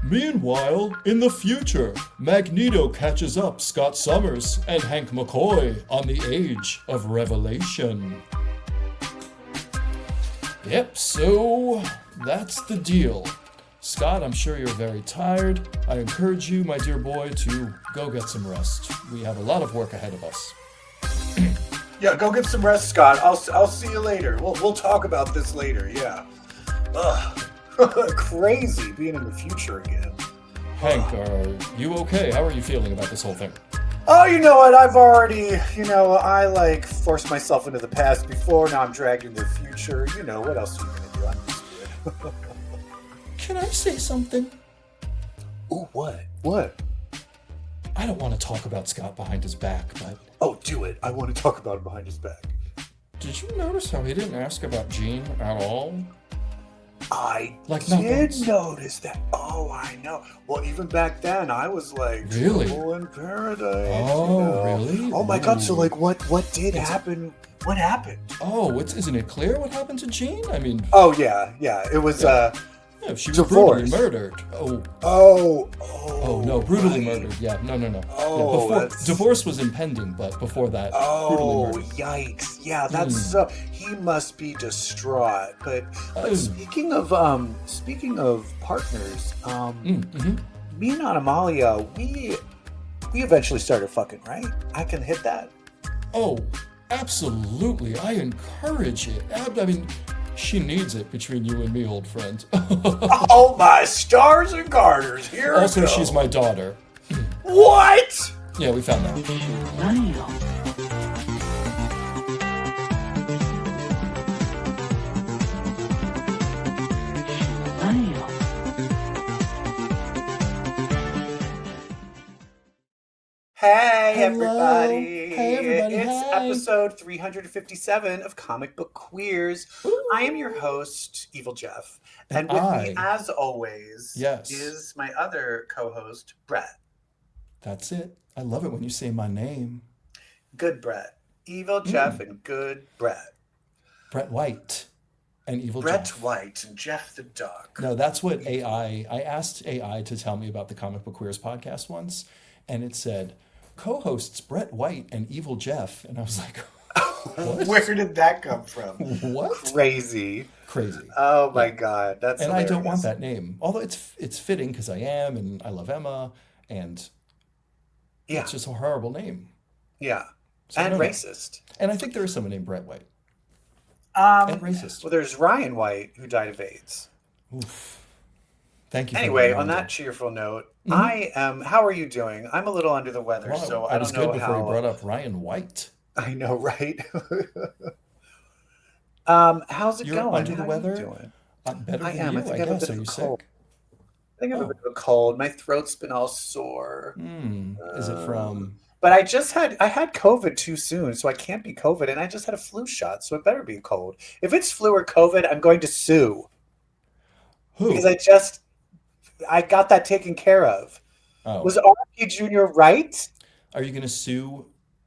Meanwhile, in the future, Magneto catches up Scott Summers and Hank McCoy on the Age of Revelation. Yep, so that's the deal. Scott, I'm sure you're very tired. I encourage you, my dear boy, to go get some rest. We have a lot of work ahead of us. Yeah, go get some rest, Scott. I'll see you later. We'll talk about this later. Yeah. Ugh. Crazy being in the future again. Hank, are you okay? How are you feeling about this whole thing? Oh, you know what? I've already, I forced myself into the past before. Now I'm dragged into the future. What else are you gonna do? I'm just good. Can I say something? Ooh, what? What? I don't want to talk about Scott behind his back, but... Oh, do it. I want to talk about him behind his back. Did you notice how he didn't ask about Jean at all? I did notice that. Oh, I know. Well, even back then, I was like, really? Trouble in Paradise. Oh, really? Oh my God! So, what did happen? What happened? Oh, isn't it clear what happened to Jean? I mean. Oh yeah. It was. Yeah, she was divorced. Brutally murdered. Oh no, brutally right. murdered. Yeah, no. Oh, divorce was impending, but before that, oh, brutally murdered. Yikes! Yeah, that's so. He must be distraught. But speaking of partners, me and Aunt Amalia, we eventually started fucking, right? I can hit that. Oh, absolutely! I encourage it. I mean. She needs it between you and me, old friend. Oh, my stars and garters. Here also, we go. she's my daughter. What? Yeah, we found that. Hey, Hello. everybody. Hey, everybody. It's Hi. episode 357 of Comic Book Queers. Ooh. I am your host, EvilJeff. And with me, as always, is my other co-host, Brett. That's it. I love it when you say my name. Good Brett. EvilJeff and Good Brett. Brett White and EvilJeff. Brett White and Jeff the Dog. No, that's what I asked AI to tell me about the Comic Book Queers podcast once, and it said, co-hosts Brett White and EvilJeff, and I was like, what? Where did that come from? What? Crazy. Oh my God, that's and hilarious. I don't want that name, although it's fitting because I am, and I love Emma, and it's just a horrible name. Yeah, so and racist. And I think there is someone named Brett White. And racist. Well, there's Ryan White who died of AIDS. Oof. Thank you. Anyway, on that cheerful note, I am. How are you doing? I'm a little under the weather, so I don't know how. Good before you brought up Ryan White. I know, right? How's it You're going? Under the how weather? Are you doing? I'm better I than am. you, I think I I have guess. a bit Are of you a cold. sick? I think I have a bit of a cold. My throat's been all sore. Is it from? But I had COVID too soon, so I can't be COVID, and I just had a flu shot, so it better be cold. If it's flu or COVID, I'm going to sue. Who? Because I got that taken care of. Oh. Was RP Jr. right? Are you going to sue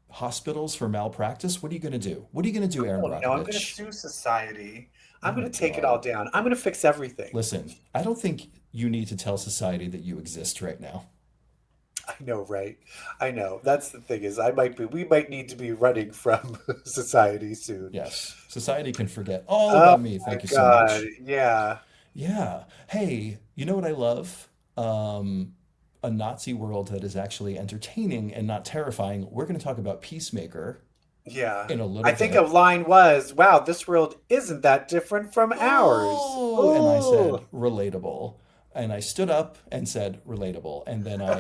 hospitals for malpractice? What are you going to do? What are you going to do, Aaron Brockovich? No, I'm going to sue society. I'm going to take it all down. I'm going to fix everything. Listen, I don't think you need to tell society that you exist right now. I know, right? I know. That's the thing is, we might need to be running from society soon. Yes. Society can forget all about me. Thank you so much. Yeah. Yeah. Hey, you know what I love? A Nazi world that is actually entertaining and not terrifying. We're going to talk about Peacemaker. Yeah. In a little I bit. think a line was, wow, this world isn't that different from ours. Oh, and I said, relatable. And I stood up and said, relatable. And then I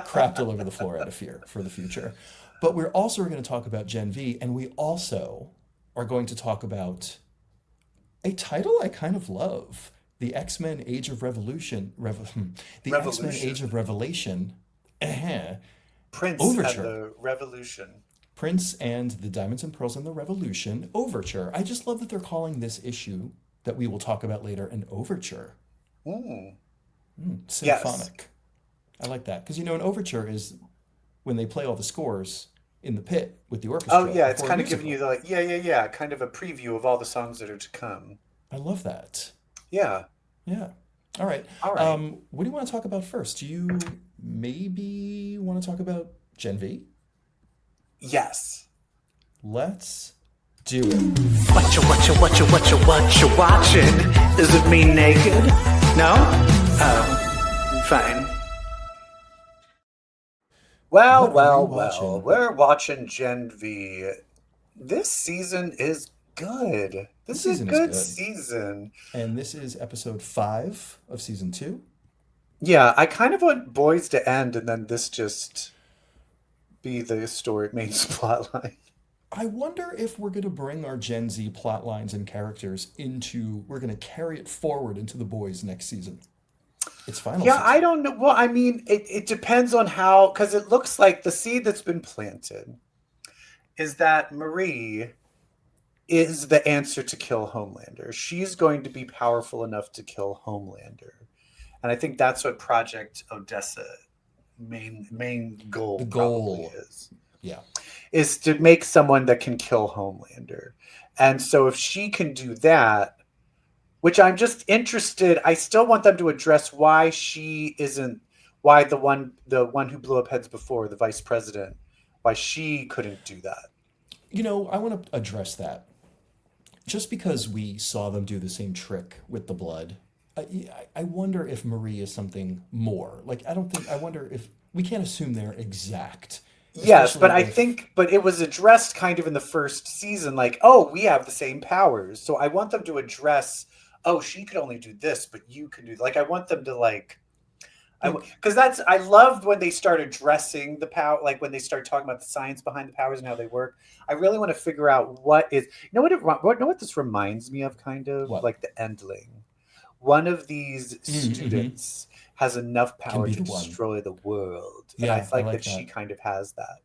crapped all over the floor out of fear for the future. But we're also going to talk about Gen V. And we also are going to talk about a title I kind of love. The X-Men Age of Revolution. X-Men Age of Revelation. Prince Overture. and the Revolution. Prince and the Diamonds and Pearls and the Revolution. Overture. I just love that they're calling this issue that we will talk about later an overture. Symphonic. Yes. I like that. Because, an overture is when they play all the scores in the pit with the orchestra. Oh, yeah. It's kind of giving you kind of a preview of all the songs that are to come. I love that. Yeah. Yeah. All right. All right. What do you want to talk about first? Do you maybe want to talk about Gen V? Yes. Let's do it. What you watching? Is it me naked? No? Oh, fine. Well. We're watching Gen V. This season is good. This is a good season. And this is episode 5 of season 2. Yeah, I kind of want boys to end and then this just be the main plot line. I wonder if we're going to bring our Gen Z plot lines and characters we're going to carry it forward into the boys next season. It's final season. I don't know. Well, I mean, it depends on how, because it looks like the seed that's been planted is that Marie is the answer to kill Homelander. She's going to be powerful enough to kill Homelander. And I think that's what Project Odessa main goal probably is. Yeah. Is to make someone that can kill Homelander. And so if she can do that, which I'm just interested, I still want them to address why the one who blew up heads before, the vice president, why she couldn't do that. I want to address that. Just because we saw them do the same trick with the blood, I wonder if Marie is something more. I wonder if we can't assume they're exact. Yes, but but it was addressed kind of in the first season, like, oh, we have the same powers. So I want them to address, oh, she could only do this, but you can do, I want them to because I loved when they start addressing the power, like when they start talking about the science behind the powers and how they work. I really want to figure out what this reminds me of, kind of like the Endling. One of these students has enough power to destroy the world. Yeah, and I like that she kind of has that.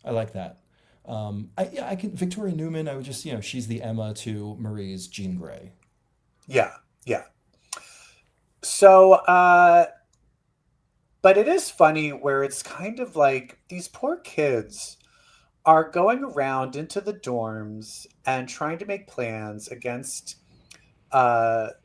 I like that. I can Victoria Newman. I would just she's the Emma to Marie's Jean Grey. Yeah. So, but it is funny where it's kind of like these poor kids are going around into the dorms and trying to make plans against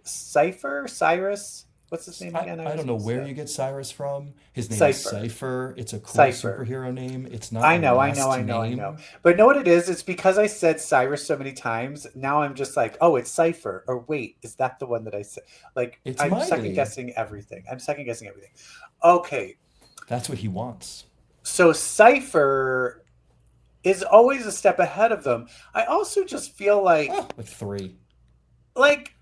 Cyrus. What's his name again? I don't know where you get Cyrus from. His name is Cypher. It's a cool superhero name. It's not. I know. But know what it is? It's because I said Cyrus so many times. Now I'm just like, oh, it's Cypher. Or wait, is that the one that I said? I'm second guessing everything. Okay. That's what he wants. So Cypher is always a step ahead of them. I also just feel like 3.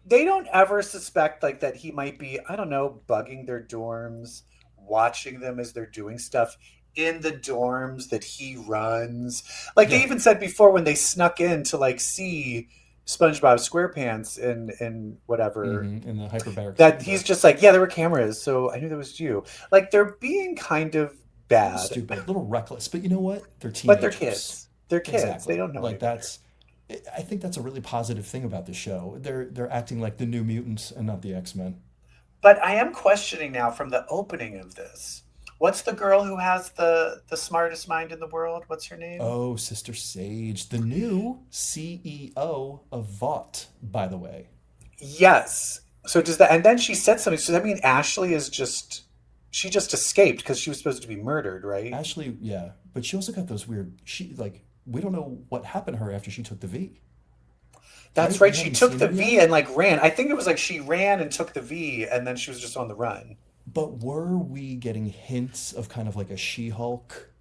They don't ever suspect that he might be, I don't know, bugging their dorms, watching them as they're doing stuff in the dorms that he runs. They even said before when they snuck in to see SpongeBob SquarePants in whatever in the hyperbaric that he's just there were cameras, so I knew that was you. They're being kind of bad, stupid, a little reckless, but you know what? They're teenagers. But they're kids. Exactly. They don't know. I think that's a really positive thing about the show. They're acting like the New Mutants and not the X-Men. But I am questioning now from the opening of this. What's the girl who has the smartest mind in the world? What's her name? Oh, Sister Sage, the new CEO of Vought, by the way. Yes. So does that? And then she said something. So does that mean Ashley is she just escaped because she was supposed to be murdered, right? Ashley, yeah, but she also got those weird. We don't know what happened to her after she took the V. That's right. She took the V and ran. I think it was she ran and took the V and then she was just on the run. But were we getting hints of kind of a She-Hulk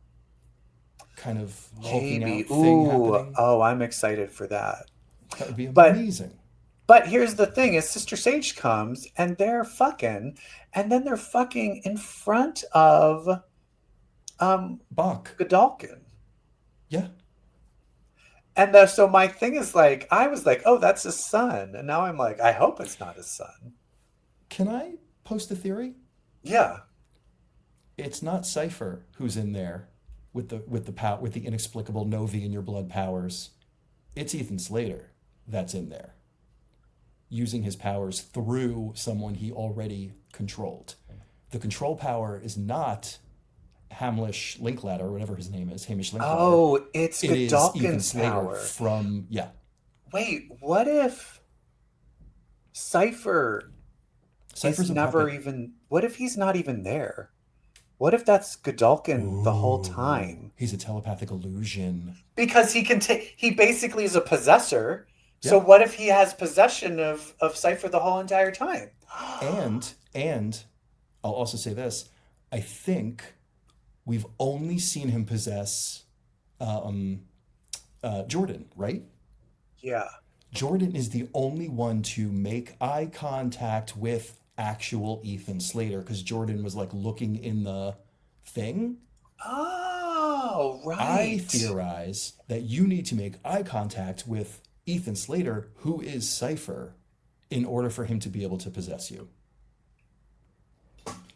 kind of hulking out thing happening? Oh, I'm excited for that. That would be amazing. But here's the thing is Sister Sage comes and they're fucking, and then they're fucking in front of Bach. Godalkin. Yeah. And so my thing is I was oh, that's his son. And now I'm I hope it's not his son. Can I post a theory? Yeah. It's not Cypher who's in there with the inexplicable no V in your blood powers. It's Ethan Slater that's in there, using his powers through someone he already controlled. The control power is not Hamish Linklater, or whatever his name is, Hamish Linklater. Oh, it's Godalkin's power. Yeah. Wait, what if Cypher He's Cypher's a never puppet. even. What if he's not even there? What if that's Godolkin the whole Ooh, time? he's a telepathic illusion. Because he can take. He basically is a possessor. So Yeah. what if he has possession of Cypher the whole entire time? And I'll also say this. I think we've only seen him possess um, Jordan, right? Yeah. Jordan is the only one to make eye contact with actual Ethan Slater because Jordan was like looking in the thing. Oh, I right. theorize that you need to make eye contact with Ethan Slater, who is Cypher, in order for him to be able to possess you.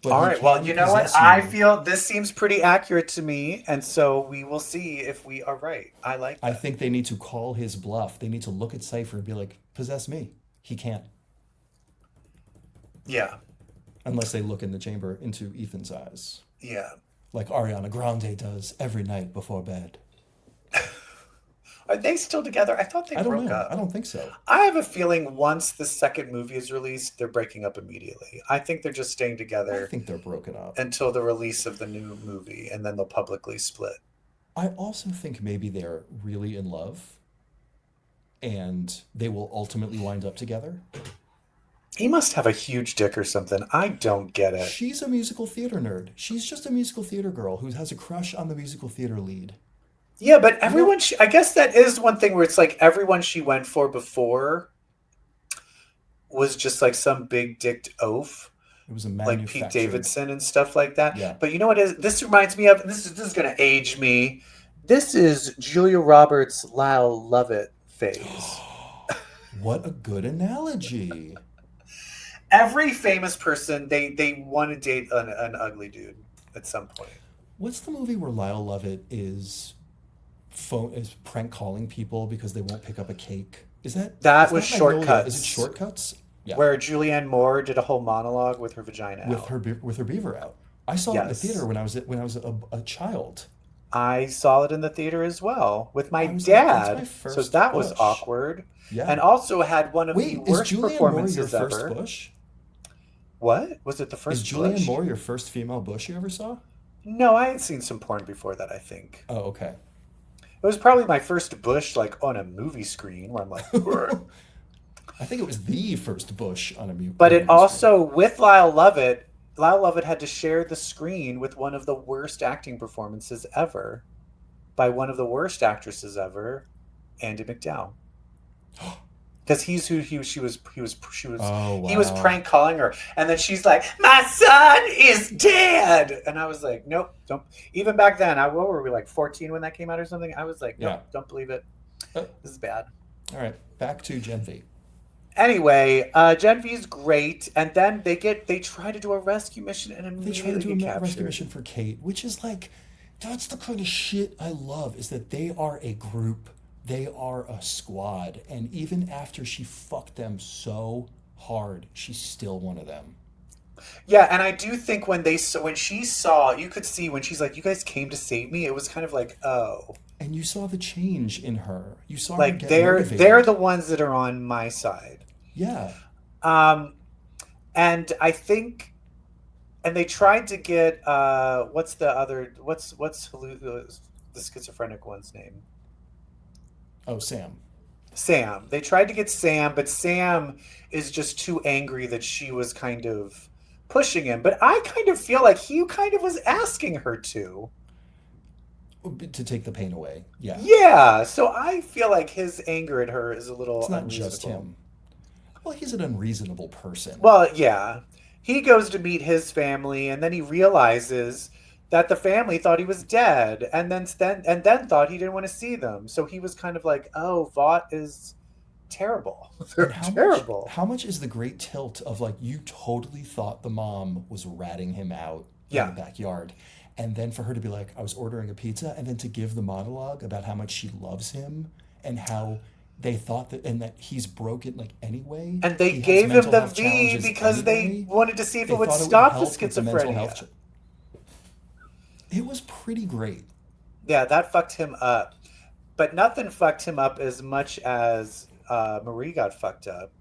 But All he right. Well, can you know what? possess I you. feel this seems pretty accurate to me, and so we will see if we are right. I like I that. think they need to call his bluff. They need to look at Cypher and be like, possess me. He can't. Yeah. Unless they look in the chamber into Ethan's eyes. Yeah. Like Ariana Grande does every night before bed. Are they still together? I thought they I don't broke know. I up. don't think so. I have a feeling once the second movie is released, they're breaking up immediately. I think they're just staying I together think they're broken up. until the release of the new movie, and then they'll publicly split. I also think maybe they're really in love and they will ultimately wind up together. He must have a huge dick or something. I don't get it. She's a musical theater nerd. She's just a musical theater girl who has a crush on the musical theater lead. Yeah, but You know, I guess that is one thing where it's like everyone she went for before was just like some big dicked oaf, it was a like Pete manufactured. Davidson and stuff like that. Yeah. But you know what is this reminds me of? This is going to age me. This is Julia Roberts' Lyle Lovett phase. What a good analogy. Every famous person they want to date an ugly dude at some point. What's the movie where Lyle Lovett is prank calling people because they won't pick up a cake? That Is was that Magnolia? Is it Shortcuts, Shortcuts? Yeah, where Julianne Moore did a whole monologue with her vagina with out. her beaver out. I saw it in the theater Yes. when I was a child. I saw it in the theater as well with my I was like, that's my dad, so first that was Bush. awkward. And Yeah. also had one of the Wait, is worst Julianne Moore your performances first ever. Bush? What? Was it the Is first Julianne Bush? Moore your first female Bush you ever saw? No, I had seen some porn before that, I think. Oh, okay. It was probably my first Bush, like on a movie screen, where I'm like, "Grr." I think it was the first Bush on But a it movie screen. also, with Lyle Lovett had to share the screen with one of the worst acting performances ever by one of the worst actresses ever, Andy McDowell. Because he's who Oh, he was wow. prank calling her, and then she's like, "My son is dead," and I was like, "Nope, don't." Even back then, what were we, like 14 when that came out or something? I was like, "Nope, Yeah. don't believe it. Uh, This is bad." all right. Back to Gen V. Anyway, Gen V's great, and then they try to do a rescue mission and They try to immediately do a get rescue captured. mission for Kate, which is like, that's the kind of shit I love, is that they are a group, they are a squad, and even after she fucked them so hard, she's still one of them. Yeah, and I do think when she saw, you could see when she's like, "You guys came to save me." It was kind of like, "Oh, And you saw the change in her. You saw her like get they're motivated. the ones that are on my side." Yeah. Um, and I think, and they tried to get what's the other the schizophrenic one's name? Oh, Sam. Sam. They tried to get Sam, but Sam is just too angry that she was kind of pushing him. But I kind of feel like he kind of was asking her to. To take the pain away. Yeah. Yeah, so I feel like his anger at her is a It's little not just unreasonable. him. Well, he's an unreasonable person. Well, yeah. He goes to meet his family and then he realizes that the family thought he was dead and then thought he didn't want to see them. So he was kind of like, "Oh, Vought is terrible. And They're terrible." how much is the great tilt of like you totally thought the mom was ratting him out in the Yeah. backyard, and then for her to be like, I was ordering a pizza, and then to give the monologue about how much she loves him and how they thought that and that he's broken like anyway, And they he has gave him mental the health V challenges because they anyway. wanted to see if it They would thought it would stop the help with the mental schizophrenia. health. It was pretty great. Yeah, that fucked him up. But nothing fucked him up as much as Marie got fucked up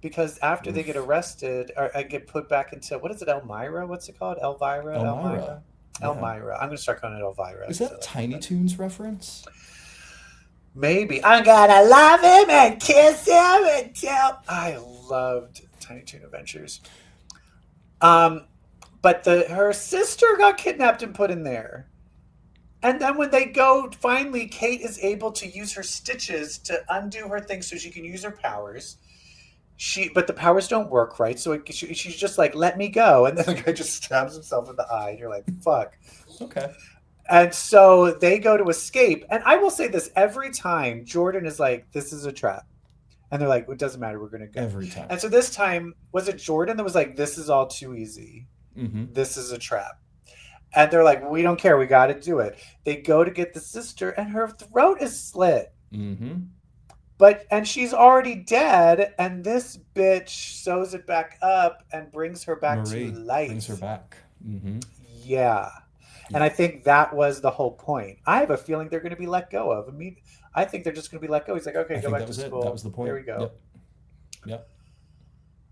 because after they get Oof. arrested or get put back into what is it, Elmira? What's it called? Elvira? Elmira. Elmira? Yeah. Elmira. I'm gonna start calling it Elvira Is because that I a like it Tiny better. Toons reference? Maybe I'm gonna love him and kiss him until I loved Tiny Toon Adventures. Um, but her sister got kidnapped and put in there. And then when they go, finally, Kate is able to use her stitches to undo her thing so she can use her powers. But the powers don't work right, so she's just like, "Let me go," and then the guy just stabs himself in the eye, and you're like, "Fuck." Okay. And so they go to escape, and I will say this every time Jordan is like, "This is a trap," and they're like, "It doesn't matter, we're gonna go." Every time. And so this time, was it Jordan that was like, "This is all too easy. Mm-hmm. This is a trap." And they're like, "We don't care. We got to do it." They go to get the sister, and her throat is slit. Mm-hmm. And she's already dead, and this bitch sews it back up and brings her back to Marie brings her life. back. Mm-hmm. Yeah. And Yeah. I think that was the whole point. I have a feeling they're going to be let go of. I think they're just going to be let go. He's like, "Okay, I go think back that to was it. That was school. the There point. we go." Yep. Yep.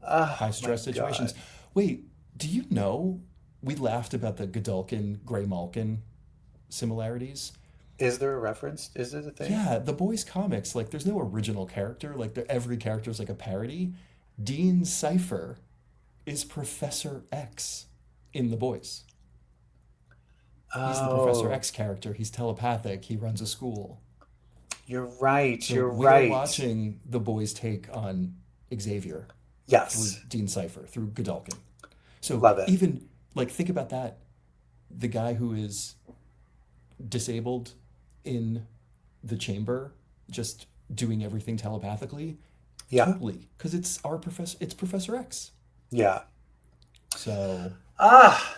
High Oh my stress situations. God. Wait, do you know we laughed about the Godolkin Grey Malkin similarities? Is there a reference? Is it a thing? Yeah, the boys comics, like there's no original character, like every character is like a parody. Dean Cypher is Professor X in the boys. He's the Professor Oh, X character. He's telepathic. He runs a school. you're right. So You're we are right. watching the boys take on Xavier through Yes. Dean Cypher, through Godolkin. So Love it. even like think about that. The guy who is disabled in the chamber, just doing everything telepathically, Yeah. totally, because it's our professor. It's Professor X. Yeah. So Ah,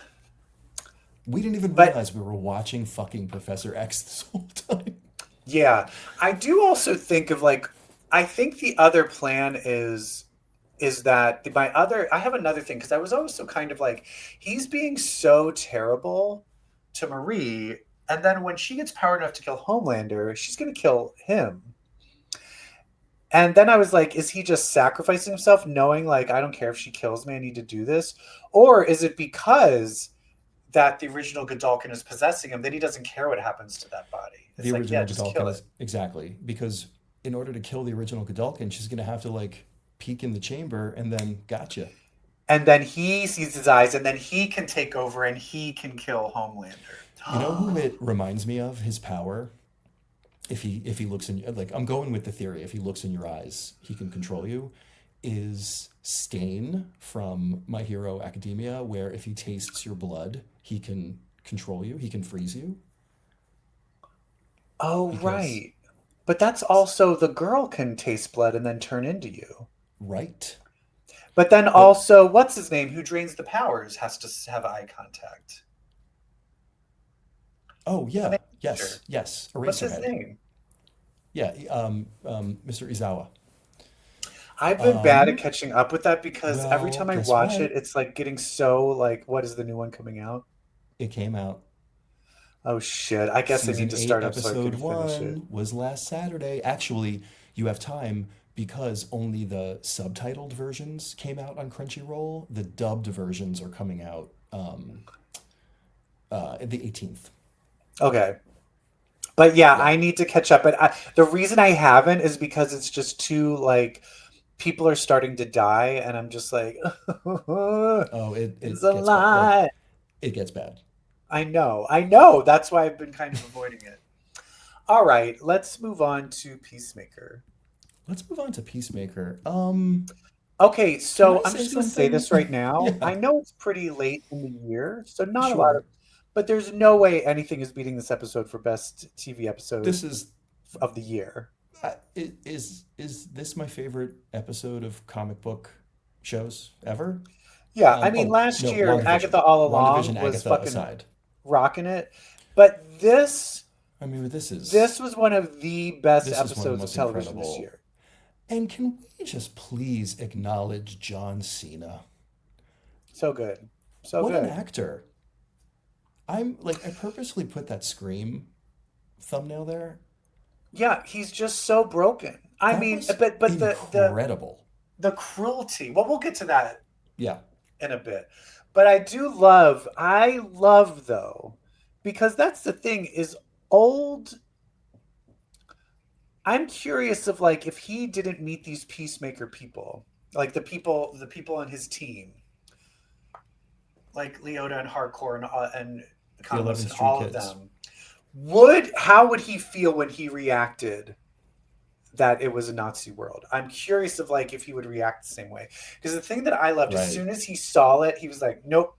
we didn't even but realize we were watching fucking Professor X this whole time. yeah, I do also think of like I think the other plan is that my other I have another thing because I was also kind of like he's being so terrible to Marie, and then when she gets power enough to kill Homelander, she's gonna kill him. And then I was like, is he just sacrificing himself, knowing like I don't care if she kills me, I need to do this, or is it because that the original Godolkin is possessing him that he doesn't care what happens to that body? The It's like, yeah, original just Godolkin kill it. is exactly because in order to kill the original Godolkin, she's gonna have to like peek in the chamber and then gotcha. And then he sees his eyes, and then he can take over, and he can kill Homelander. You know who it reminds me of? His power. If he looks in like I'm going with the theory. If he looks in your eyes, he can control you. Is Stain from My Hero Academia, where if he tastes your blood, he can control you. He can freeze you Oh, because right. But that's also the girl can taste blood and then turn into you. right. But then But also, what's his name, who drains the powers, has to have eye contact. oh The yeah, main yes, character. yes, What's his Eraserhead. name? Yeah, Mr. Izawa. I've been bad at Um, catching up with that because every well, time I guess watch it, what? it's like getting so like, what is the new one coming out? It came out. Oh shit! I guess I need Season to 8, start up so I episode can finish it. 1 was last Saturday. Actually, you have time because only the subtitled versions came out on Crunchyroll. The dubbed versions are coming out the 18th. Okay, but yeah, Yeah. I need to catch up. But the reason I haven't is because it's just too like people are starting to die, and I'm just like, Oh, it, it's it a gets bad. Like, lot. it gets bad. I know. That's why I've been kind of avoiding it. All right, let's move on to Peacemaker. Let's move on to Peacemaker. Okay, Can so I I'm say just going to say something? this right now. Yeah, I know it's pretty late in the year, so not a lot of, sure. but there's no way anything is beating this episode for best TV episode This is of the year. is this my favorite episode of comic book shows ever? Yeah, I mean, Oh last no, year WandaVision. Agatha All Along WandaVision, was Agatha fucking aside. rocking it, but I mean, this was one of the best this is one of the episodes of most television this incredible. year. And can we just please acknowledge John Cena? So good, so What an good. actor! I'm like I purposely put that Scream thumbnail there. Yeah, he's just so broken. I That mean, was but the incredible. the cruelty. Well, we'll get to that Yeah. in a bit. But I love though, because that's the thing is old. I'm curious of like if he didn't meet these Peacemaker people, like the people on his team, like Leota and Harcourt and The Economos 11th and Street all of Kids. them. How would he feel when he reacted that it was a Nazi world? I'm curious of like if he would react the same way. Because the thing that I loved, as Right. soon as he saw it, he was like, nope.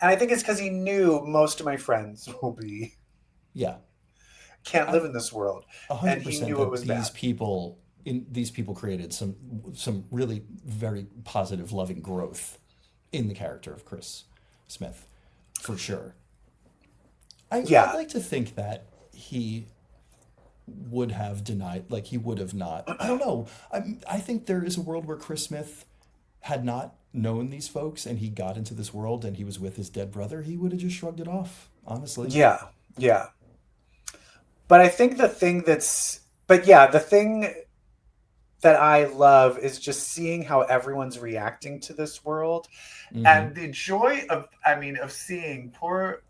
And I think it's because he knew most of my friends will be Yeah. can't live I'm in this world. And he 100% knew it that was bad. these people created some really very positive, loving growth in the character of Chris Smith, for sure. I'd Yeah. like to think that he would have denied, like he would have not. I don't know. I think there is a world where Chris Smith had not known these folks and he got into this world and he was with his dead brother. He would have just shrugged it off, honestly. Yeah. Yeah. But I think the thing that I love is just seeing how everyone's reacting to this world Mm-hmm. and the joy of, I mean, of seeing poor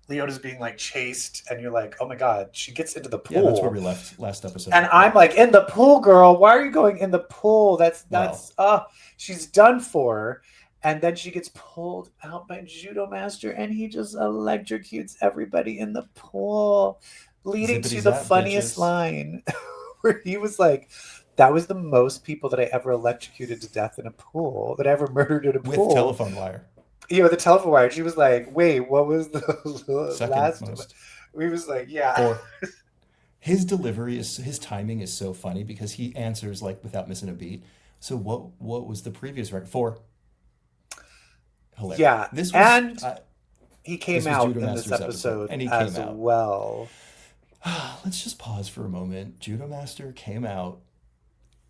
Leota's being like chased and you're like, oh my God, she gets into the Yeah, that's where pool. we left last episode. And Yeah. I'm like, in the pool, girl. Why are you going in the pool? Well, She's done for. And then she gets pulled out by Judomaster and he just electrocutes everybody in the pool, leading zippity to the zap, funniest bitches. line where he was like, that was the most people that I ever electrocuted to death in a pool, that I ever murdered in a With pool. telephone wire. The telephone wire. She was like, wait, what was the Second last? most. We was like, yeah. Four. His timing is so funny because he answers like without missing a beat. So what was the previous record? Four. Hilarious. Yeah. This was And he came this was out in this Judomaster's episode, episode and he came as out. well. Let's just pause for a moment. Judomaster came out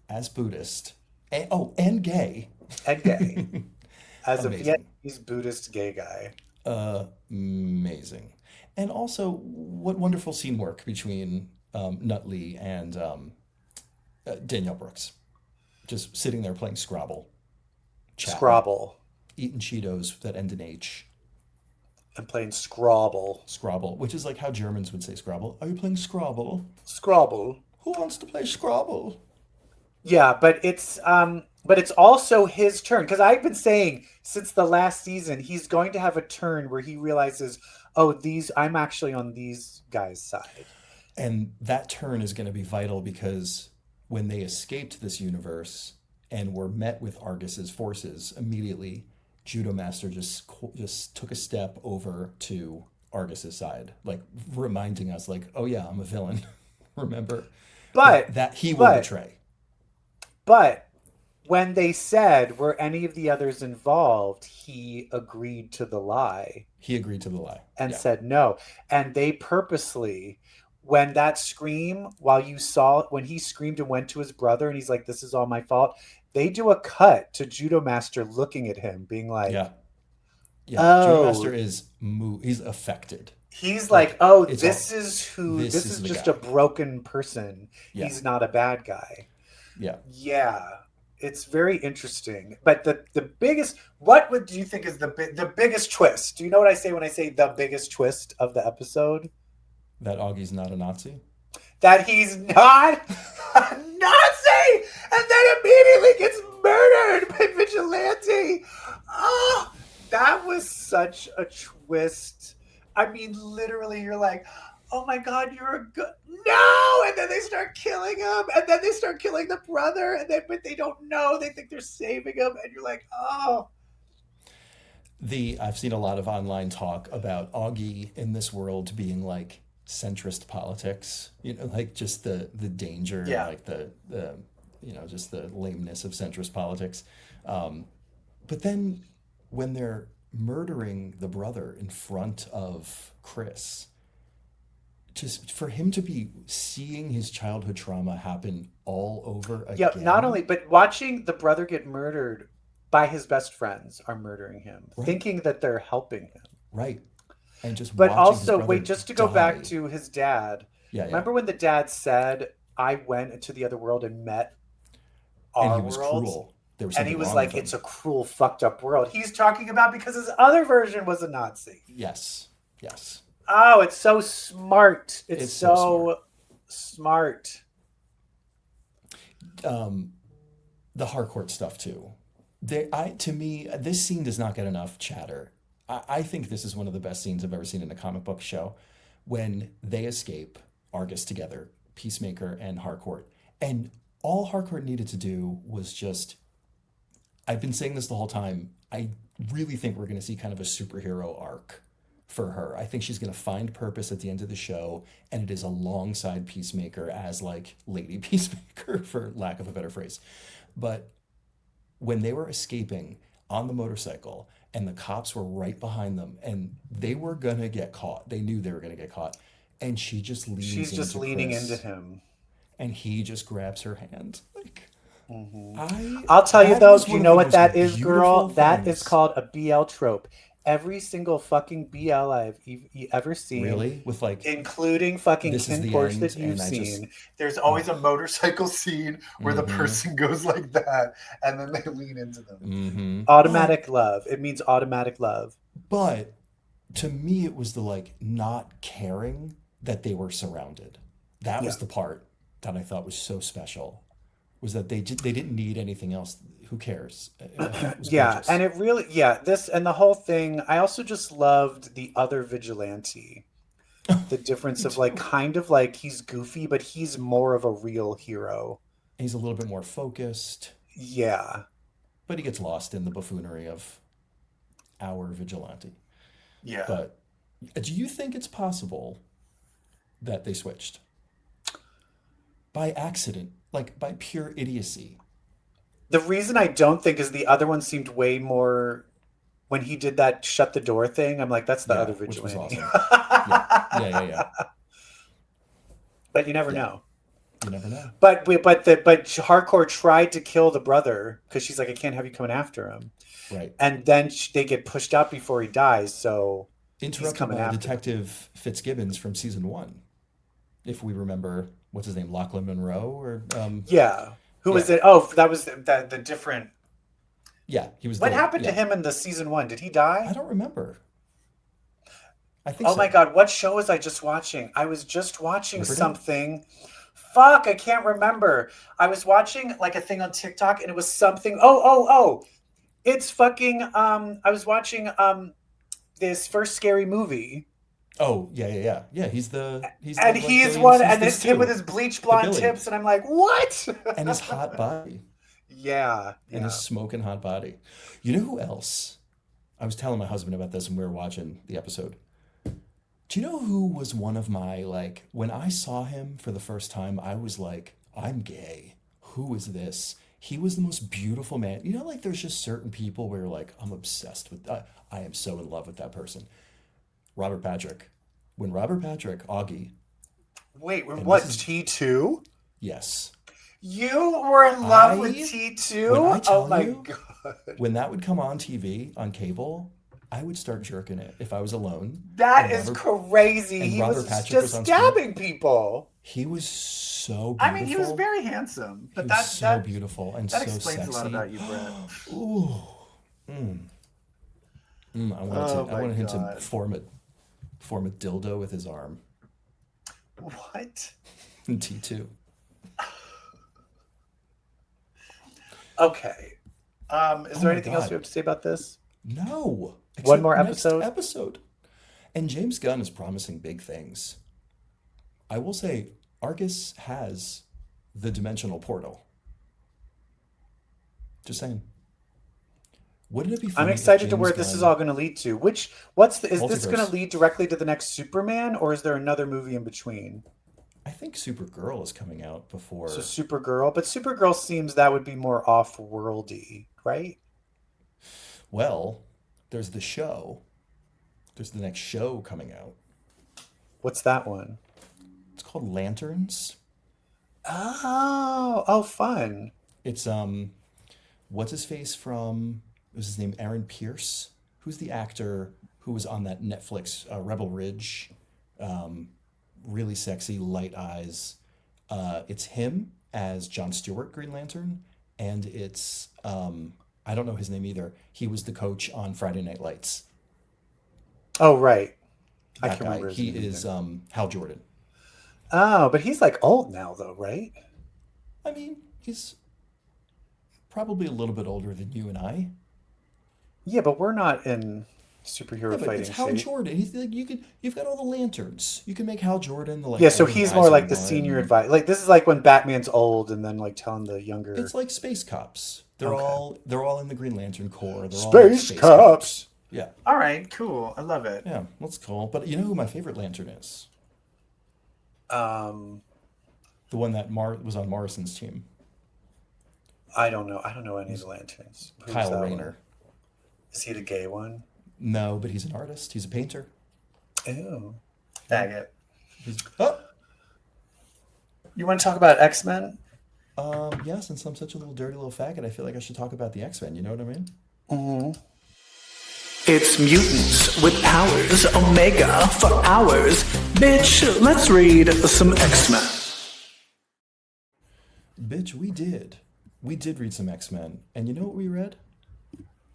as Buddhist, and gay. And gay. As a Amazing, Vietnamese Buddhist gay guy. amazing, and also what wonderful scene work between Nutley and Danielle Brooks, just sitting there playing Scrabble, chatting, Scrabble. eating Cheetos that end in H. And playing Scrabble. Scrabble, which is like how Germans would say Scrabble. Are you playing Scrabble? Scrabble. Who wants to play Scrabble? Yeah, but it's also his turn because I've been saying since the last season he's going to have a turn where he realizes, oh, I'm actually on these guys' side. And that turn is going to be vital because when they escaped this universe and were met with Argus's forces, immediately Judomaster just took a step over to Argus's side, like reminding us, like, oh yeah, I'm a villain. Remember But that he will but betray. but when they said were any of the others involved, he agreed to the lie He agreed to the lie. and Yeah, said no. And they purposely, when that scream, when he screamed and went to his brother and he's like, this is all my fault, they do a cut to Judomaster looking at him, being like, yeah, yeah. oh, Judomaster he's affected. he's like, Like oh, it's all this this is is the just a guy. broken person. Yeah, He's not a bad guy. yeah. Yeah. It's very interesting. But the biggest, what would you think is the biggest twist? Do you know what I say when I say the biggest twist of the episode? That Augie's not a Nazi. That he's not a Nazi and then immediately gets murdered by Vigilante. Oh, that was such a twist. I mean, literally, you're like, oh my God, you're a good. No! And then they start killing him, and then they start killing the brother, but they don't know. They think they're saving him, and you're like, oh. I've seen a lot of online talk about Augie in this world being like centrist politics, like just the danger and Yeah. like the just the lameness of centrist politics. But then when they're murdering the brother in front of Chris, just for him to be seeing his childhood trauma happen all over Yeah, not again, only, but watching the brother get murdered by his best friends are murdering him, right, thinking that they're helping him. right, and just But watching his also, brother wait, just to go back die. to his dad. Yeah, yeah, Remember when the dad said, I went into the other world and met And our he was world. cruel. There was And he something was wrong with like, him. it's a cruel, fucked up world. He's talking about because his other version was a Nazi. Yes. Yes. Oh, it's so smart. It's It's so smart. so smart. Um, the Harcourt stuff too. To me, this scene does not get enough chatter. I think this is one of the best scenes I've ever seen in a comic book show, when they escape Argus together, Peacemaker and Harcourt, and all Harcourt needed to do was just. I've been saying this the whole time. I really think we're going to see kind of a superhero arc for her. I think she's going to find purpose at the end of the show, and it is alongside Peacemaker as like Lady Peacemaker, for lack of a better phrase. But when they were escaping on the motorcycle and the cops were right behind them and they were going to get caught, they knew they were going to get caught. And she just She's leans just into leaning Chris into him. and he just grabs her hand. Like, I'll tell you that though, was do one you of know the what most that is, girl? beautiful That is things. called a BL trope. Every single fucking BL I've ever seen, Really? With like, including fucking this is Ken the Porch end, that you've and I just, seen, there's always oh, a motorcycle scene where the mm-hmm, person goes like that and then they lean into them. mm-hmm. Automatic love. It means automatic love. But to me, it was the like not caring that they were surrounded. That Yeah. was the part that I thought was so special. Was that they didn't need anything else. Who cares? It was Yeah, gorgeous. and it really, yeah, this and the whole thing. I also just loved the other vigilante. The difference Me of like too. kind of like he's goofy, but he's more of a real hero. He's a little bit more focused, Yeah. but he gets lost in the buffoonery of our vigilante. Yeah. But do you think it's possible that they switched by accident, like by pure idiocy? The reason I don't think is the other one seemed way more when he did that shut the door thing. I'm like, that's the other Yeah, which was vigilante. awesome. Yeah, yeah, yeah, yeah, But you never yeah. know. You never know. But Harcourt tried to kill the brother because she's like, I can't have you coming after him. Right. And then they get pushed out before he dies, so he's Interrupted coming by after them. Detective Fitzgibbons from season one, if we remember, what's his name, Lachlan Monroe, or Yeah. Who yeah, was it? Oh, that was the different. yeah, he was What the happened to yeah. him in the season one? Did he I die? don't remember. I think Oh my so. God, what show was I just watching? I was just watching Riverdale. something. Fuck, I can't remember. I was watching like a thing on TikTok and it was something. Oh. It's fucking I was watching this first scary movie. Oh yeah, yeah, yeah, yeah. He's And the like he is Billy and one and Cece it's him with Stew, his bleach the blonde Billy, tips and I'm like, "What?" and his hot body, Yeah, and his yeah. smoking hot body. You know who else? I was telling my husband about this when we were watching the episode. Do you know who was one of my like when I saw him for the first time, I was like, I'm gay. Who is this? He was the most beautiful man. You know, like there's just certain people where you're like, I'm obsessed with I am so in love with that person. Robert Patrick. When Robert Patrick, Augie, Wait, and this what? is T2? yes. You were in love with I when T2? I Oh tell my you, God. when that would come on TV, on cable, I would start jerking it if I was alone That and is Robert crazy. and He Robert was Patrick was just on screen. stabbing people. He was so I mean, he was beautiful. very handsome, He but was that so that beautiful and that so explains a lot sexy. about you, Brett. Ooh, mm, Oh I my wanted him to God. form a dildo with his arm. What? And T2. Okay. Is Oh there my anything else you God. have to say about this? No, One except more next episode? episode. And James Gunn is promising big things. I will say, Argus has the dimensional portal. Just saying. Wouldn't it be I'm funny if excited to James where this is all Gunn going to lead to. Is this going to multiverse? lead directly to the next Superman, or is there another movie in between? I think Supergirl is coming out So before. Supergirl, but Supergirl seems that would be more off-worldy, right? Well, there's the show. There's the next show coming out. What's that one? It's called Lanterns. Oh, fun. It's what's his face from? Was his name Aaron Pierce? Who's the actor who was on that Netflix Rebel Ridge? Um, really sexy, light eyes. It's him as John Stewart, Green Lantern, and it's I don't know his name either. He was the coach on Friday Night Lights. Oh, right. I That can't guy. remember his He name is either. Hal Jordan. Oh, but he's like old now, though, right? I mean, he's probably a little bit older than you and I. Yeah, but we're not in Yeah, superhero but it's fighting Hal shape. Jordan. He's like you've got all the lanterns. You can make Hal Jordan the Yeah, like so every he's more riser like the senior one. advisor. Like this is like when Batman's old and then like telling the It's younger. like space cops. They're Okay. all they're all in the Green Lantern Corps. They're all Space space cops. cops. Yeah, All right, cool. I love it. yeah, that's cool. But you know who my favorite Lantern is? Um, The one that was on Morrison's team. I don't know. I don't know any of He's the lanterns. Who's Kyle that one? Rayner. Is he the gay one? No, but he's an artist. He's a painter. Ew. Yeah. Faggot. He's oh You want to talk about X-Men? yeah. Since I'm such a little dirty little faggot, I feel like I should talk about the X-Men. You know what I mean? Mm-hmm. It's mutants with powers, Omega for hours. Bitch, let's read some X-Men. Bitch, we did read some X-Men, and you know what we read?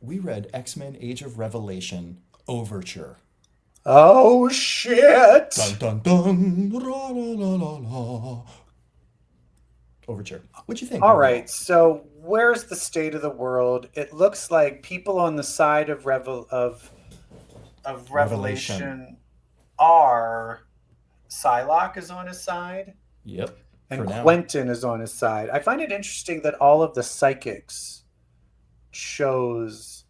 We read X-Men: Age of Revelation Overture. Oh shit! Dun dun dun. La, la, la, la. Overture. What'd you think All overall? right, so where's the state of the world? It looks like people on the side of Revelation. Revelation are Psylocke is on his side Yep. For and now. Quentin is on his side. I find it interesting that all of the psychics chose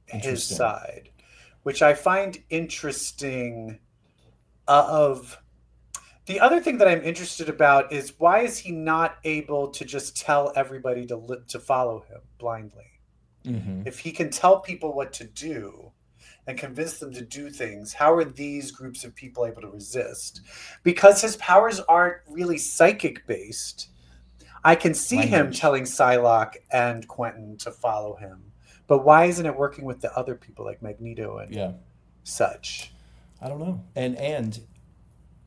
his Interesting. side, which I find interesting. Of the other thing that I'm interested about is why is he not able to just tell everybody to follow him blindly? Mm-hmm. If he can tell people what to do and convince them to do things, how are these groups of people able to resist? Because his powers aren't really psychic based. I can see him Language. telling Psylocke and Quentin to follow him, but why isn't it working with the other people like Magneto and Yeah. such? I don't know. And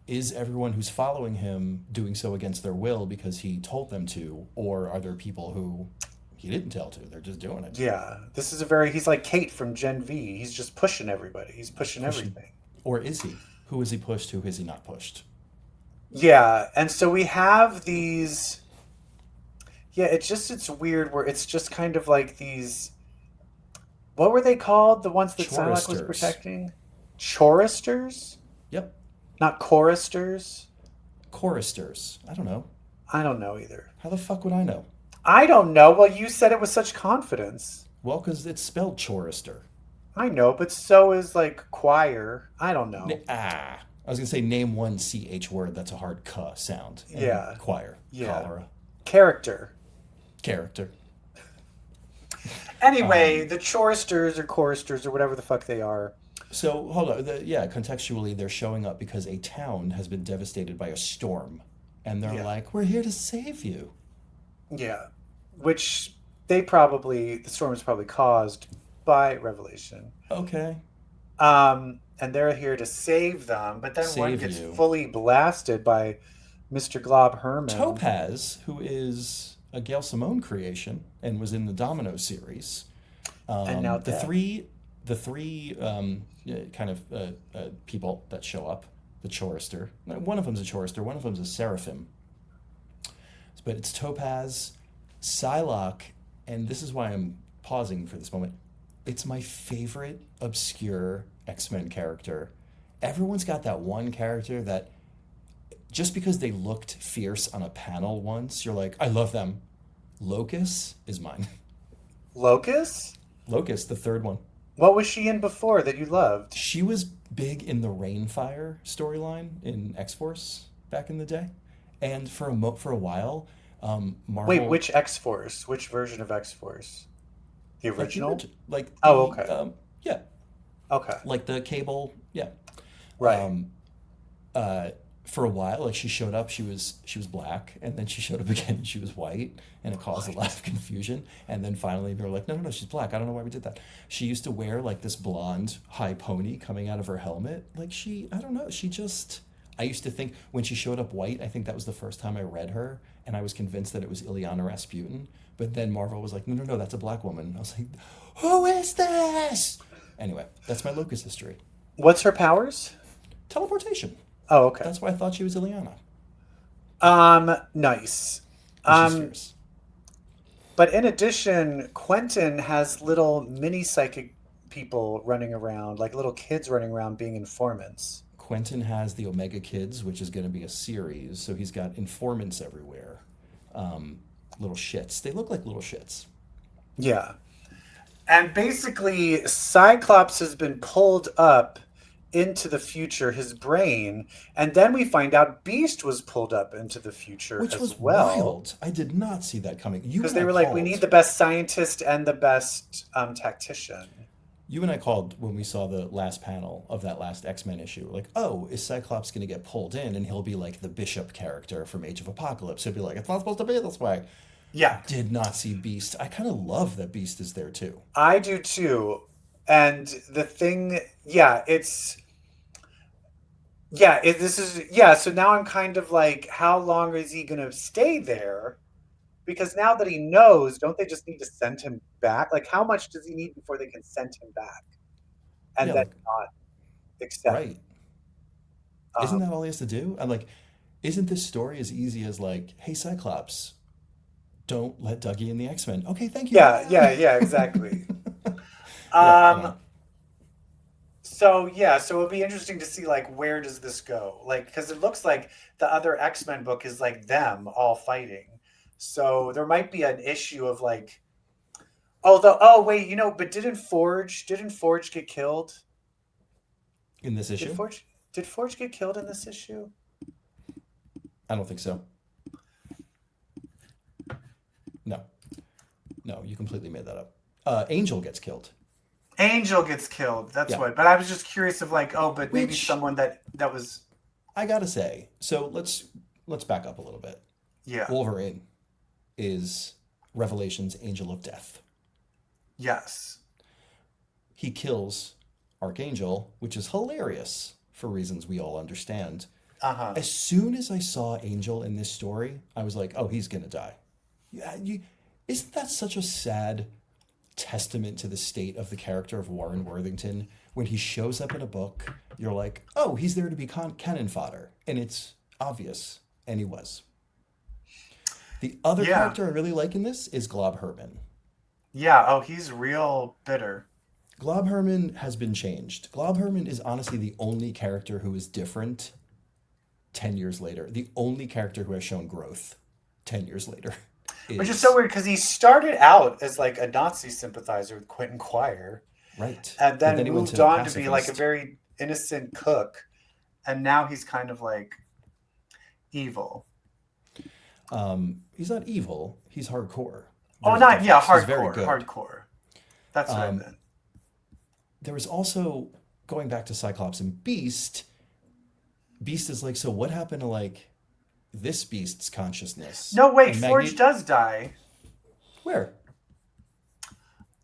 is everyone who's following him doing so against their will because he told them to, or are there people who he didn't tell to? They're just doing it. Yeah, this is he's like Kate from Gen V. He's just pushing everybody. He's pushing Pushing. everything. Or is he? Who is he pushed? Who is he not pushed? Yeah, and so we have these. Yeah, it's weird where it's just kind of like these. What were they called? The ones that Psylocke was Choristers. protecting? Choristers? Yep. Not choristers? Choristers. I don't know. I don't know either. How the fuck would I know? I don't know. Well, you said it with such confidence. Well, because it's spelled chorister. I know, but so is like choir. I don't know. I was gonna say name one ch word that's a hard k sound. And Yeah. choir, Yeah. cholera, Character. character. Anyway, the choristers or choristers or whatever the fuck they are. So hold on. Yeah, contextually, they're showing up because a town has been devastated by a storm, and they're Yeah. like, "We're here to save you." Yeah. Which the storm is probably caused by Revelation. Okay, And they're here to save them, but then one save gets you. fully blasted by Mr. Glob Herman. Topaz, who is a Gail Simone creation and was in the Domino series. And now The dead. three kind of people that show up, the chorister. One of them's a chorister. One of them's a seraphim. But it's Topaz, Psylocke, and this is why I'm pausing for this moment. It's my favorite obscure X-Men character. Everyone's got that one character that just because they looked fierce on a panel once, you're like, I love them. Locus is mine. Locus? Locus, the third one. What was she in before that you loved? She was big in the Rainfire storyline in X-Force back in the day. And for a while, Marvel. Wait, which X-Force? Which version of X-Force? The original? Oh, okay. Yeah, Okay. like the Cable, yeah. Right. For a while, like she showed up, she was black, and then she showed up again, and she was white, and it caused a lot of confusion. And then finally, they were like, no, she's black. I don't know why we did that. She used to wear like this blonde high pony coming out of her helmet. Like I don't know, she just, I used to think when she showed up white, I think that was the first time I read her, and I was convinced that it was Ileana Rasputin. But then Marvel was like, no, no, no, that's a black woman. I was like, who is this? Anyway, that's my Lucas history. What's her powers? Teleportation. Oh, okay. That's why I thought she was Ileana. Nice. And she's fierce. But in addition, Quentin has little mini psychic people running around, like little kids running around being informants. Quentin has the Omega Kids, which is going to be a series, so he's got informants everywhere. Little shits. They look like little shits. Yeah. And basically, Cyclops has been pulled up into the future, his brain, and then we find out Beast was pulled up into the future Which as was well. wild. I did not see that coming. Because they were like, we need the best scientist and the best tactician. You and I called when we saw the last panel of that last X-Men issue. Like, oh, is Cyclops going to get pulled in and he'll be like the Bishop character from Age of Apocalypse? He'll be like, it's not supposed to be this way. Yeah. Did not see Beast. I kind of love that Beast is there too. I do too. And the thing, yeah, it's... Yeah, so now I'm kind of like, how long is he going to stay there? Because now that he knows, don't they just need to send him back? Like, how much does he need before they can send him back? And Yeah, then like, not accept. right. Isn't that all he has to do? And like, isn't this story as easy as like, hey, Cyclops, don't let Dougie in the X-Men. Okay, thank you. Yeah, exactly. I don't know. So it'll be interesting to see like where does this go? Like, because it looks like the other X-Men book is like them all fighting. So there might be an issue of like, but didn't Forge get killed In this issue? Did Forge get killed in this issue? I don't think so. No, you completely made that up. Angel gets killed. Angel gets killed. That's Yeah. what. But I was just curious of like, but maybe Which- someone that was. I gotta say, so let's back up a little bit. Yeah. Wolverine is Revelation's Angel of Death. Yes. He kills Archangel, which is hilarious for reasons we all understand. Uh-huh. As soon as I saw Angel in this story, I was like, oh, he's gonna die. Yeah, isn't that such a sad testament to the state of the character of Warren Worthington? When he shows up in a book, you're like, oh, he's there to be cannon fodder. And it's obvious. And he was. The other character I really like in this is Glob Herman. Yeah, he's real bitter. Glob Herman has been changed. Glob Herman is honestly the only character who is different 10 years later. The only character who has shown growth 10 years later. Which is so weird because he started out as like a Nazi sympathizer with Quentin Quire. Right. And then he went moved on to pacifist. be like a very innocent cook. And now he's kind of like evil. He's not evil. He's hardcore. Hardcore. Very good. Hardcore. That's what I meant. There was also, going back to Cyclops and Beast, Beast is like, so what happened to like this Beast's consciousness? No, wait, And Forge does die. Where?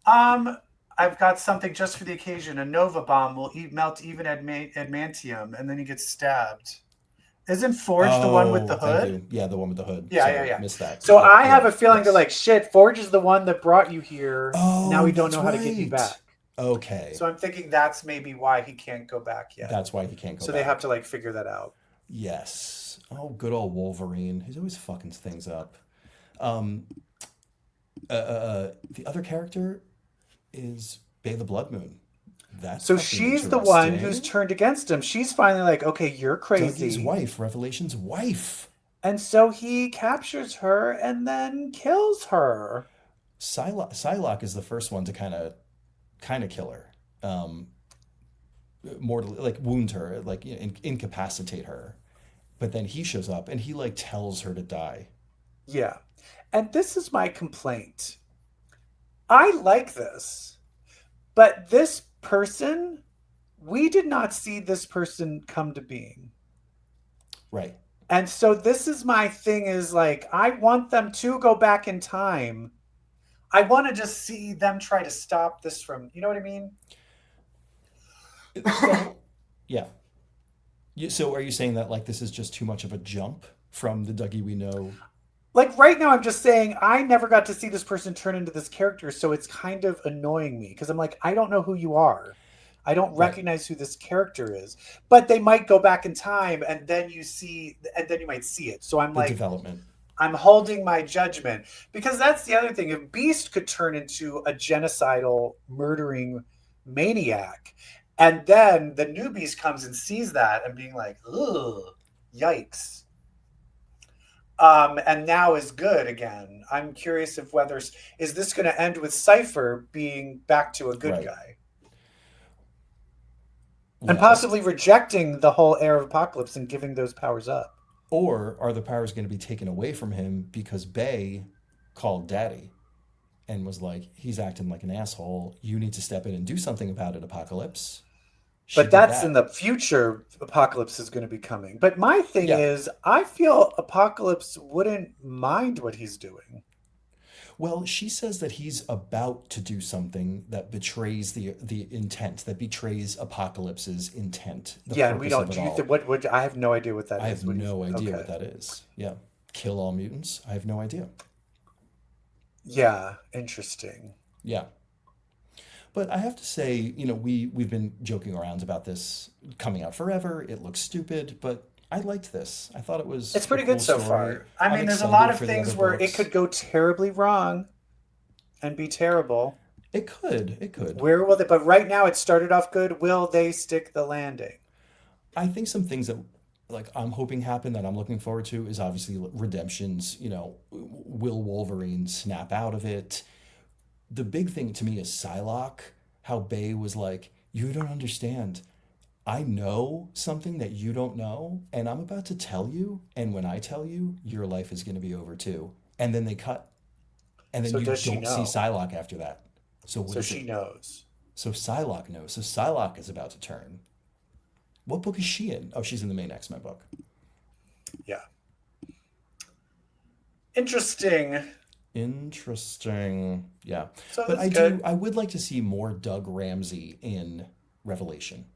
I've got something just for the occasion. A Nova bomb will melt even adamantium, and then he gets stabbed. Isn't Forge the one with the thank hood? you. Yeah, the one with the hood. Yeah, Sorry, yeah. Missed that. So Yeah, I have yeah, a feeling yes. that like, shit, Forge is the one that brought you here. Oh, now we don't know that's how to get you right. back. Okay. So I'm thinking that's maybe why he can't go back yet. That's why he can't go So back. they have to like figure that out. Yes. Oh, good old Wolverine. He's always fucking things up. The other character is Bay the Blood Moon. That's So fucking she's the one interesting. who's turned against him. She's finally like, okay, you're crazy. Dougie's wife, Revelation's wife. And so he captures her and then kills her. Psylocke is the first one to kind of kill her. Mortally, like wound her, like incapacitate her. But then he shows up and he like tells her to die. Yeah. And this is my complaint. I like this. But this person, we did not see this person come to being. Right. And so this is my thing is like, I want them to go back in time. I want to just see them try to stop this from, you know what I mean? So, yeah. So are you saying that like this is just too much of a jump from the Dougie we know? Like right now, I'm just saying I never got to see this person turn into this character, so it's kind of annoying me because I'm like, I don't know who you are. I don't Right. recognize who this character is. But they might go back in time and then you might see it. So I'm The like, development. I'm holding my judgment because that's the other thing. If Beast could turn into a genocidal, murdering maniac, and then the new Beast comes and sees that and being like, ugh, yikes. And now is good again. I'm curious if whether is this going to end with Cypher being back to a good Right. guy and Well, possibly rejecting the whole era of Apocalypse and giving those powers up. or are the powers going to be taken away from him because Bay called Daddy and was like, he's acting like an asshole. You need to step in and do something about it, Apocalypse. She But did that's in that. the future. Apocalypse is going to be coming. But my thing Yeah. is, I feel Apocalypse wouldn't mind what he's doing. Well, she says that he's about to do something that betrays the intent, that betrays Apocalypse's intent, the Yeah, and we purpose don't. of it Do you all. think what? I have no idea what that I is. have What do you? no idea Okay. what that is. Yeah. Kill all mutants? I have no idea. Yeah, interesting. Yeah. But I have to say, we've been joking around about this coming out forever. It looks stupid, but I liked this. I thought it was It's a pretty good cool so story. far. I I'm mean, there's a lot excited of for the other things where it books. could go terribly wrong and be terrible. It could. It could. Where will they? But right now, it started off good. Will they stick the landing? I think some things that like I'm hoping happen that I'm looking forward to is obviously redemptions. Will Wolverine snap out of it? The big thing to me is Psylocke. How Bay was like, you don't understand. I know something that you don't know, and I'm about to tell you. And when I tell you, your life is going to be over too. And then they cut, and then So you does she don't see know? Psylocke after that. So what So is she it? knows. So Psylocke knows. So Psylocke is about to turn. What book is she in? Oh, she's in the main X-Men book. Yeah. Interesting. Interesting. Yeah. So But that's good. I would like to see more Doug Ramsey in Revelation.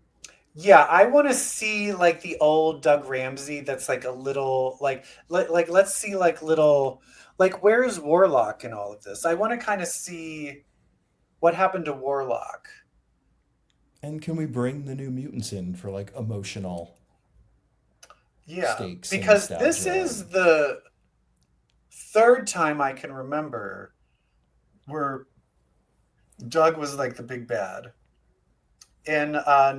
Yeah, I want to see like the old Doug Ramsey. That's like a little like let's see like little like where's Warlock in all of this? I want to kind of see what happened to Warlock. And can we bring the New Mutants in for like emotional Yeah, stakes and because this nostalgia? is the third time I can remember where Doug was like the big bad. In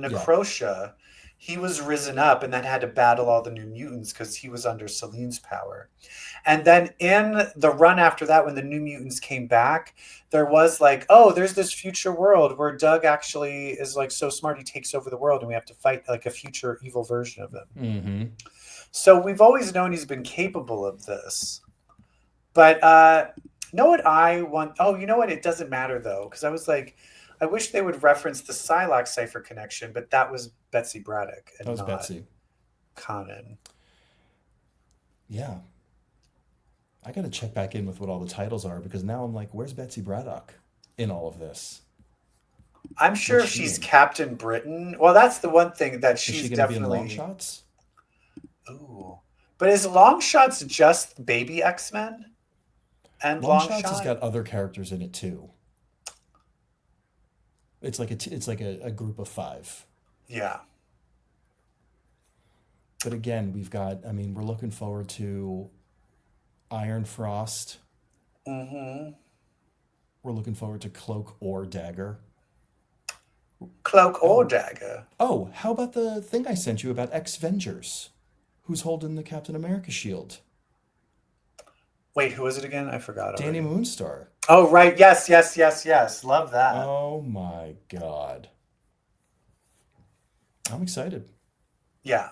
Yeah. Necrotia, he was risen up and then had to battle all the New Mutants because he was under Selene's power. And then in the run after that, when the New Mutants came back, there was like, oh, there's this future world where Doug actually is like so smart he takes over the world and we have to fight like a future evil version of him. Mm-hmm. So we've always known he's been capable of this. But know what I want? Oh, you know what? It doesn't matter though, because I was like, I wish they would reference the Psylocke Cypher connection, but that was Betsy Braddock That and was not Betsy. Conan. Yeah. I got to check back in with what all the titles are because now I'm like, where's Betsy Braddock in all of this? I'm sure What's if she she's in? Captain Britain, well, that's the one thing that Is she she's going to be in Long definitely. Shots? Ooh, but is Longshots just baby X-Men and Long Shots has Longshot? got other characters in it too. It's like a group of five. Yeah, But again, we're looking forward to Iron Frost. mm-hmm. We're looking forward to Cloak or Dagger. Cloak or Oh, Dagger. oh, how about the thing I sent you about X-Vengers? Who's holding the Captain America shield? Wait, who is it again? I forgot Danny already. Moonstar. Oh, right. Yes, yes, yes, yes. Love that. Oh my God. I'm excited. Yeah.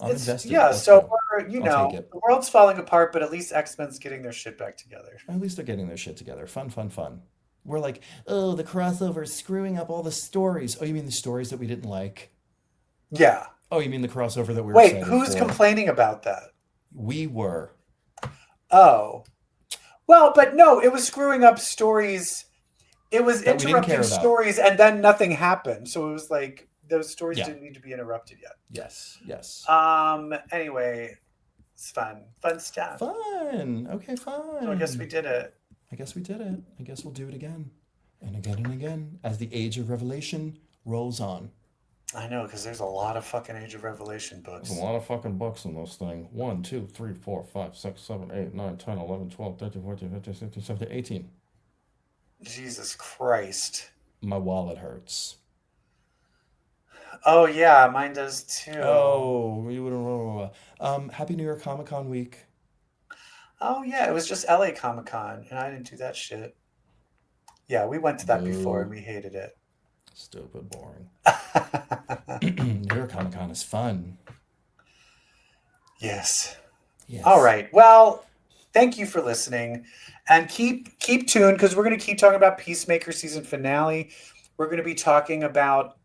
I'm It's invested. yeah, Let's so go. we're I'll take it. the world's falling apart, but at least X-Men's getting their shit back together. At least they're getting their shit together. Fun, fun, fun. We're like, oh, the crossover is screwing up all the stories. Oh, you mean the stories that we didn't like? Yeah. Oh, you mean the crossover that we were Wait, excited who's for? complaining about that? We were. Oh. Well, but no, it was screwing up stories. It was That we didn't interrupting care about. stories and then nothing happened. So it was like those stories Yeah. didn't need to be interrupted yet. Yes. Anyway, it's fun stuff. Fun. Okay, fine. So I guess we did it. I guess we'll do it again and again and again as the Age of Revelation rolls on. I know, because there's a lot of fucking Age of Revelation books. There's a lot of fucking books in this thing. 1, 2, 3, 4, 5, 6, 7, 8, 9, 10, 11, 12, 13, 14, 15, 16, 17, 18. Jesus Christ. My wallet hurts. Oh yeah, mine does too. Oh, you wouldn't. Happy New York Comic Con week. Oh yeah, it was just LA Comic Con, and I didn't do that shit. Yeah, we went to that before and we hated it. Stupid, boring. New York Comic Con is fun. Yes. All right. Well, thank you for listening, and keep tuned because we're going to keep talking about Peacemaker season finale. We're going to be talking about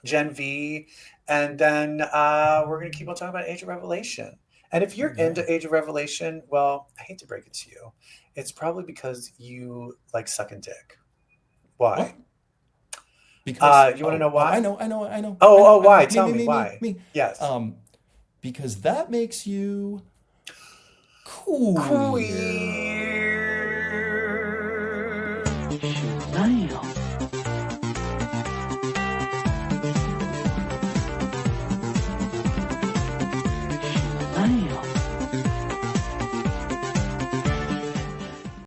Gen V, and then we're going to keep on talking about Age of Revelation. And if you're into Age of Revelation, well, I hate to break it to you, it's probably because you like sucking dick. Why? What? Because you want to know why? I know. Why? Tell me why. Me. Yes. Because that makes you queer. Damn.